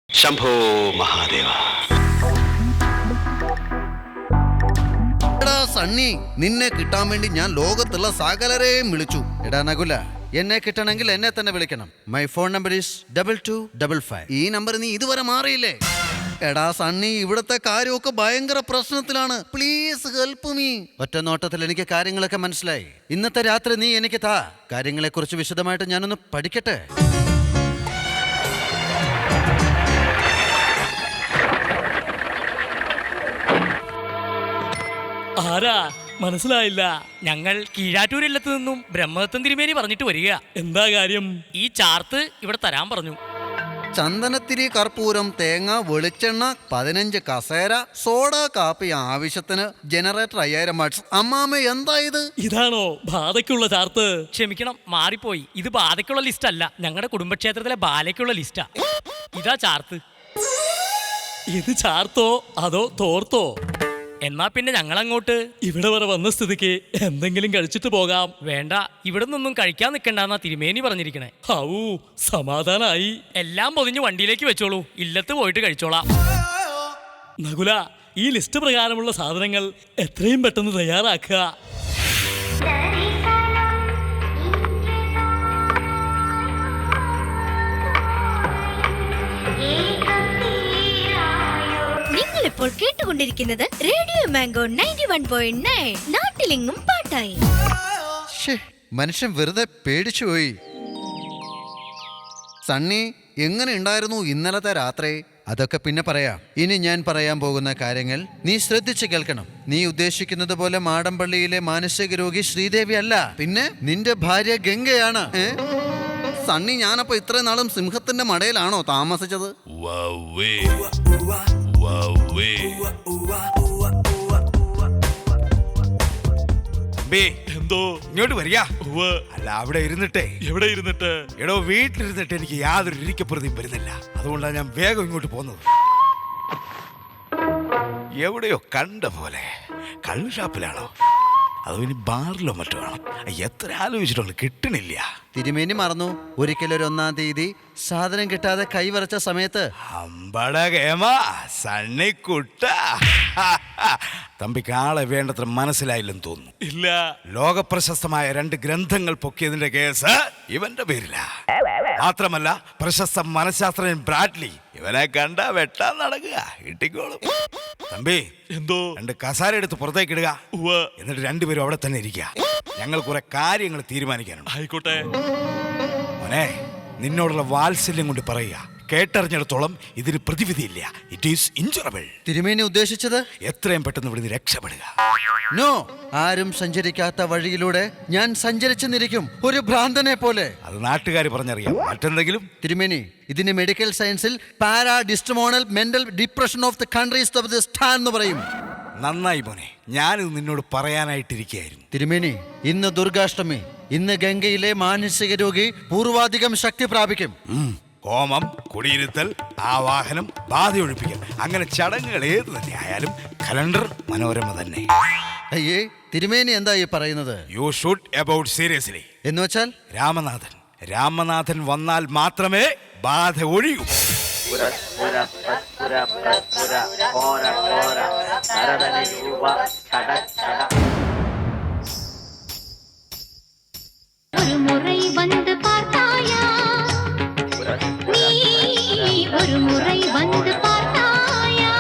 ശംഭോ മഹാദേവ. എടാ സണ്ണി, നിന്നെ കിട്ടാൻ വേണ്ടി ഞാൻ ലോകത്തുള്ള സകലരെയും വിളിച്ചു. എടാ നകുല, എന്നെ കിട്ടണമെങ്കിൽ എന്നെ തന്നെ വിളിക്കണം. My phone number is 2255. ഈ നമ്പർ നീ ഇതുവരെ മാറിയില്ലേ? എടാ സണ്ണി, ഇവിടുത്തെ കാര്യമൊക്കെ ഭയങ്കര പ്രശ്നത്തിലാണ്. Please help me. ഒറ്റ നോട്ടത്തിൽ എനിക്ക് കാര്യങ്ങളൊക്കെ മനസ്സിലായി. ഇന്നത്തെ രാത്രി നീ എനിക്ക് താ. കാര്യങ്ങളെ കുറിച്ച് വിശദമായിട്ട് ഞാനൊന്ന് പഠിക്കട്ടെ. ആരാ മനസ്സിലായില്ല? ഞങ്ങൾ കീഴാറ്റൂരില്ലത്ത് നിന്നും ബ്രഹ്മദത്തൻ തിരുമേനി പറഞ്ഞിട്ട് വരിക. എന്താ കാര്യം? ഈ ചാർത്ത് ഇവിടെ തരാൻ പറഞ്ഞു. ചന്ദനത്തിരി, കർപ്പൂരം, തേങ്ങ, വെളിച്ചെണ്ണ, 15 കസേര, സോഡ, കാപ്പി, ആവശ്യത്തിന് ജനറേറ്റർ 5000 വാട്ട്സ്. അമ്മാമ എന്താ ഇത്? ഇതാണോ ബാധയ്ക്കുള്ള ചാർത്ത്? ക്ഷമിക്കണം, മാറിപ്പോയി. ഇത് ബാധയ്ക്കുള്ള ലിസ്റ്റ് അല്ല, ഞങ്ങളുടെ കുടുംബക്ഷേത്രത്തിലെ ബാലയ്ക്കുള്ള ലിസ്റ്റാ. ഇതാ ചാർത്ത്. ഇത് ചാർത്തോ അതോ തോർത്തോ? എന്നാ പിന്നെ ഞങ്ങളങ്ങോട്ട് ഇവിടെ വരെ വന്ന സ്ഥിതിക്ക് എന്തെങ്കിലും കഴിച്ചിട്ട് പോകാം. വേണ്ട, ഇവിടെ നിന്നൊന്നും കഴിക്കാൻ നിൽക്കണ്ടെന്നാ തിരുമേനി പറഞ്ഞിരിക്കണേ. ഹൗ, സമാധാനായി. എല്ലാം പൊതിഞ്ഞ് വണ്ടിയിലേക്ക് വെച്ചോളൂ, ഇല്ലത്ത് പോയിട്ട് കഴിച്ചോളാം. നകുല, ഈ ലിസ്റ്റ് പ്രകാരമുള്ള സാധനങ്ങൾ എത്രയും പെട്ടെന്ന് തയ്യാറാക്കുക. ഇപ്പോൾ കേട്ടുകൊണ്ടിരിക്കുന്നത് റേഡിയോ മാംഗോ 91.9. നാട്ടിലെങ്ങും പാട്ടായി. മനുഷ്യൻ വെറുതെ പേടിച്ചുപോയി. സണ്ണി, എങ്ങനെ ഉണ്ടായിരുന്നു ഇന്നലത്തെ രാത്രി? അതൊക്കെ പിന്നെ പറയാം. ഇനി ഞാൻ പറയാൻ പോകുന്ന കാര്യങ്ങൾ നീ ശ്രദ്ധിച്ച് കേൾക്കണം. നീ ഉദ്ദേശിക്കുന്നത് പോലെ മാടമ്പള്ളിയിലെ മാനസിക രോഗി ശ്രീദേവി അല്ല, പിന്നെ നിന്റെ ഭാര്യ ഗംഗയാണ്. സണ്ണി, ഞാനപ്പോ ഇത്രയും നാളും സിംഹത്തിന്റെ മടയിലാണോ താമസിച്ചത്? എന്തോ ഇങ്ങോട്ട് വരിക. അല്ല, അവിടെ ഇരുന്നിട്ടേ. എവിടെ ഇരുന്നിട്ട്? എടോ, വീട്ടിലിരുന്നിട്ട് എനിക്ക് യാതൊരു ഇരിക്കപ്രതിയും വരുന്നില്ല. അതുകൊണ്ടാണ് ഞാൻ വേഗം ഇങ്ങോട്ട് പോകുന്നത്. എവിടെയോ കണ്ട പോലെ. കള്ള് ഷാപ്പിലാണോ അതോ ഇനി ബാറിലോ മറ്റോ ആണോ? എത്ര ആലോചിച്ചിട്ടുള്ളൂ, കിട്ടണില്ല. തിരുമേനി മറന്നു, ഒരിക്കലൊരു 1-ാം തീയതി സാധനം കിട്ടാതെ കൈവരച്ച സമയത്ത്. സണ്ണിക്കുട്ട, തമ്പിക്ക് ആളെ വേണ്ടത്ര മനസ്സിലായില്ലെന്ന് തോന്നുന്നു. ഇല്ല, ലോകപ്രശസ്തമായ 2 ഗ്രന്ഥങ്ങൾ പൊക്കിയതിന്റെ കേസ് ഇവന്റെ പേരില. മാത്രമല്ല, പ്രശസ്ത മനഃശാസ്ത്രജ്ഞൻ ബ്രാഡ്ലി ഇവനെ കണ്ട വെട്ടാൻ നടക്കുക. ഇട്ടിക്കോളും. തമ്പി, എന്തോ 2 കസാര എടുത്ത് പുറത്തേക്ക് ഇടുക. എന്നിട്ട് 2 പേരും അവിടെ തന്നെ ഇരിക്കുക. ഞങ്ങൾ കുറെ കാര്യങ്ങൾ തീരുമാനിക്കാനുണ്ട്. ആയിക്കോട്ടെ മോനെ, നിന്നോടുള്ള വാത്സല്യം കൊണ്ട് പറയുക, കേട്ടറിഞ്ഞിടത്തോളം ഇതിന് പ്രതിവിധിയില്ല. It is ഇൻജുറബിൾ. തിരുമേനി ഉദ്ദേശിച്ചത് എത്രയും പെട്ടെന്ന് ഇവിടുന്ന് രക്ഷപ്പെടുക. നോ, ആരും സഞ്ചരിക്കാത്ത വഴിയിലൂടെ ഞാൻ സഞ്ചരിച്ചെന്നിരിക്കും, ഒരു ഭ്രാന്തനെ പോലെ. അത് നാട്ടുകാർ പറഞ്ഞറിയാം. മറ്റെന്തെങ്കിലും? തിരുമേനി, ഇതിന് മെഡിക്കൽ സയൻസിൽ പാരാഡിസ്റ്റമോണൽ mental depression of the countries of the സ്റ്റാൻ എന്ന് പറയും. നന്നായി മോനെ, ഞാനിത് നിന്നോട് പറയാനായിട്ടിരിക്കുകയായിരുന്നു. തിരുമേനി, ഇന്ന് ദുർഗാഷ്ടമി. ഇന്ന് ഗംഗയിലെ മാനസിക രോഗി പൂർവാധികം ശക്തി പ്രാപിക്കും. ഹോമം, കുടിയിരുത്തൽ, ആവാഹനം, ബാധയൊഴിപ്പിക്കൽ, അങ്ങനെ ചടങ്ങുകൾ ഏത് തന്നെ ആയാലും കലണ്ടർ മനോരമ തന്നെ. അയ്യേ, തിരുമേനി എന്താ ഈ പറയുന്നത്? You should about seriously. എന്ന് വെച്ചാൽ രാമനാഥൻ വന്നാൽ മാത്രമേ ബാധ ഒഴിയൂ. ഒരു മുறை வந்து பார்த்தாயா, நீ ஒரு முறை வந்து பார்த்தாயா.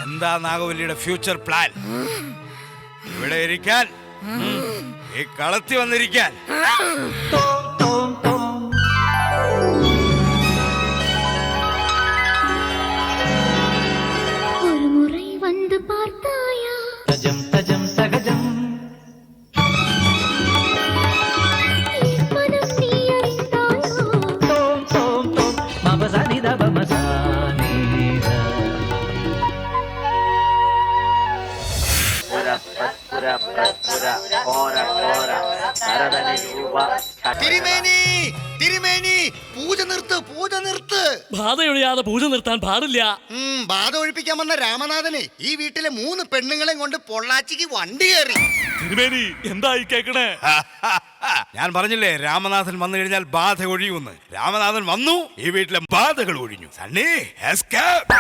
എന്താ നാഗവല്ലിയുടെ ഫ്യൂച്ചർ പ്ലാൻ? ഇവിടെ ഇരിക്കാൻ, ഈ കളത്തി വന്നിരിക്കാൻ. ஒரு முறை வந்து பார்த்தாயா. തജം തജം തകജം மனம் நீ அறிந்தாயோ. തോം തോം തോം മമസനി ദബമസാനി. തിരുമേനി തിരുമേനി പൂജ നിർത്ത് പൂജ നിർത്ത്. ബാധയൊഴിയാതെ പൂജ നിർത്താൻ പാടില്ല. ബാധ ഒഴിപ്പിക്കാൻ വന്ന രാമനാഥനെ ഈ വീട്ടിലെ 3 പെണ്ണുങ്ങളെയും കൊണ്ട് പൊള്ളാച്ചിക്ക് വണ്ടി കയറി. തിരുമേനി എന്തായി കേക്കണേ? ഞാൻ പറഞ്ഞില്ലേ രാമനാഥൻ വന്നു കഴിഞ്ഞാൽ ബാധ ഒഴിയുമെന്ന്. രാമനാഥൻ വന്നു, ഈ വീട്ടിലെ ബാധകൾ ഒഴിഞ്ഞു. സണ്ണി escape.